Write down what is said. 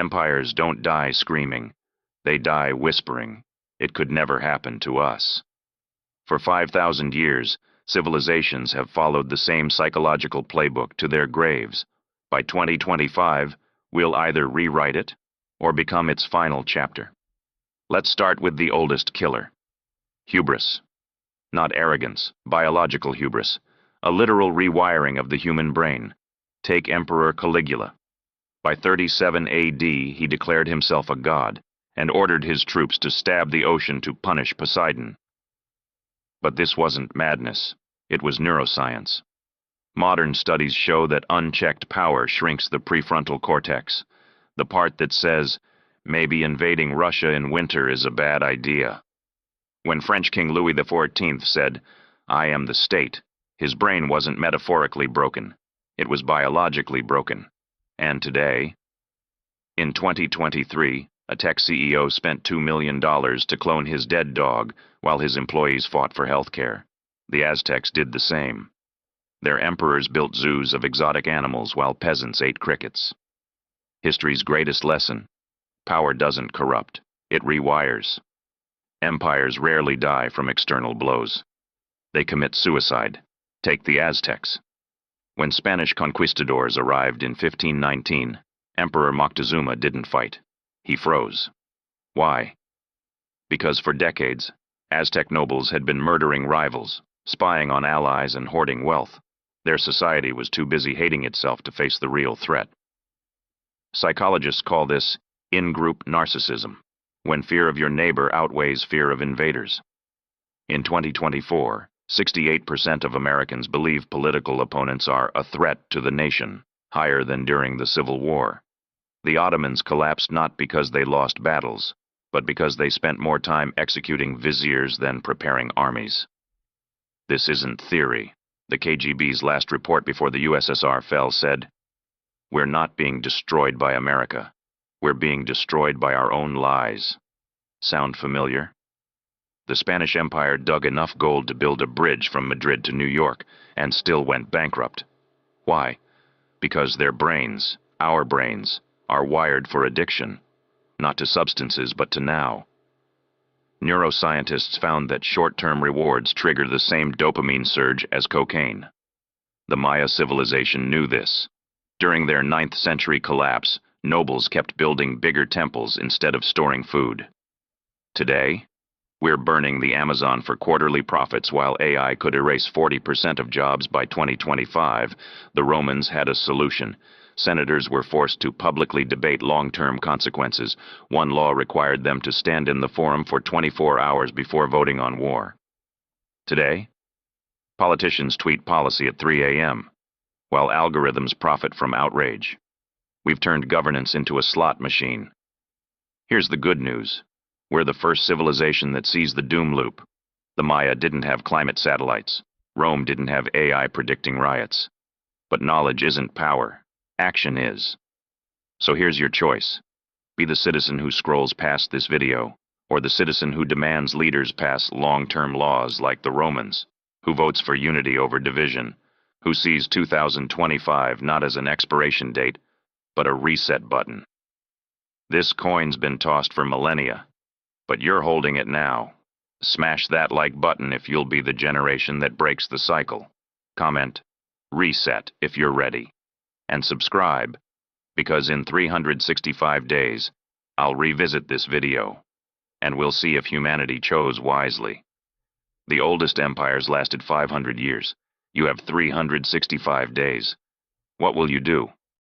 Empires don't die screaming. They die whispering. It could never happen to us. For 5,000 years, civilizations have followed the same psychological playbook to their graves. By 2025, we'll either rewrite it or become its final chapter. Let's start with the oldest killer. Hubris. Not arrogance, biological hubris. A literal rewiring of the human brain. Take Emperor Caligula. By 37 AD, he declared himself a god and ordered his troops to stab the ocean to punish Poseidon. But this wasn't madness. It was neuroscience. Modern studies show that unchecked power shrinks the prefrontal cortex, the part that says, maybe invading Russia in winter is a bad idea. When French King Louis XIV said, "I am the state," his brain wasn't metaphorically broken. It was biologically broken. And today? In 2023, a tech CEO spent $2 million to clone his dead dog while his employees fought for healthcare. The Aztecs did the same. Their emperors built zoos of exotic animals while peasants ate crickets. History's greatest lesson: power doesn't corrupt, it rewires. Empires rarely die from external blows. They commit suicide. Take the Aztecs. When Spanish conquistadors arrived in 1519, Emperor Moctezuma didn't fight. He froze. Why? Because for decades, Aztec nobles had been murdering rivals, spying on allies, and hoarding wealth. Their society was too busy hating itself to face the real threat. Psychologists call this in-group narcissism, when fear of your neighbor outweighs fear of invaders. In 2024, 68% of Americans believe political opponents are a threat to the nation, higher than during the Civil War. The Ottomans collapsed not because they lost battles, but because they spent more time executing viziers than preparing armies. This isn't theory. The KGB's last report before the USSR fell said, "We're not being destroyed by America. We're being destroyed by our own lies." Sound familiar? The Spanish Empire dug enough gold to build a bridge from Madrid to New York and still went bankrupt. Why? Because their brains, our brains, are wired for addiction, not to substances but to now. Neuroscientists found that short-term rewards trigger the same dopamine surge as cocaine. The Maya civilization knew this. During their 9th century collapse, nobles kept building bigger temples instead of storing food. Today, we're burning the Amazon for quarterly profits while AI could erase 40% of jobs by 2025. The Romans had a solution. Senators were forced to publicly debate long-term consequences. One law required them to stand in the forum for 24 hours before voting on war. Today, politicians tweet policy at 3 a.m., while algorithms profit from outrage. We've turned governance into a slot machine. Here's the good news. We're the first civilization that sees the doom loop. The Maya didn't have climate satellites. Rome didn't have AI predicting riots. But knowledge isn't power. Action is. So here's your choice. Be the citizen who scrolls past this video, or the citizen who demands leaders pass long-term laws like the Romans, who votes for unity over division, who sees 2025 not as an expiration date, but a reset button. This coin's been tossed for millennia, but you're holding it now. Smash that like button if you'll be the generation that breaks the cycle. Comment, "Reset" if you're ready. And subscribe, because in 365 days, I'll revisit this video, and we'll see if humanity chose wisely. The oldest empires lasted 500 years. You have 365 days. What will you do?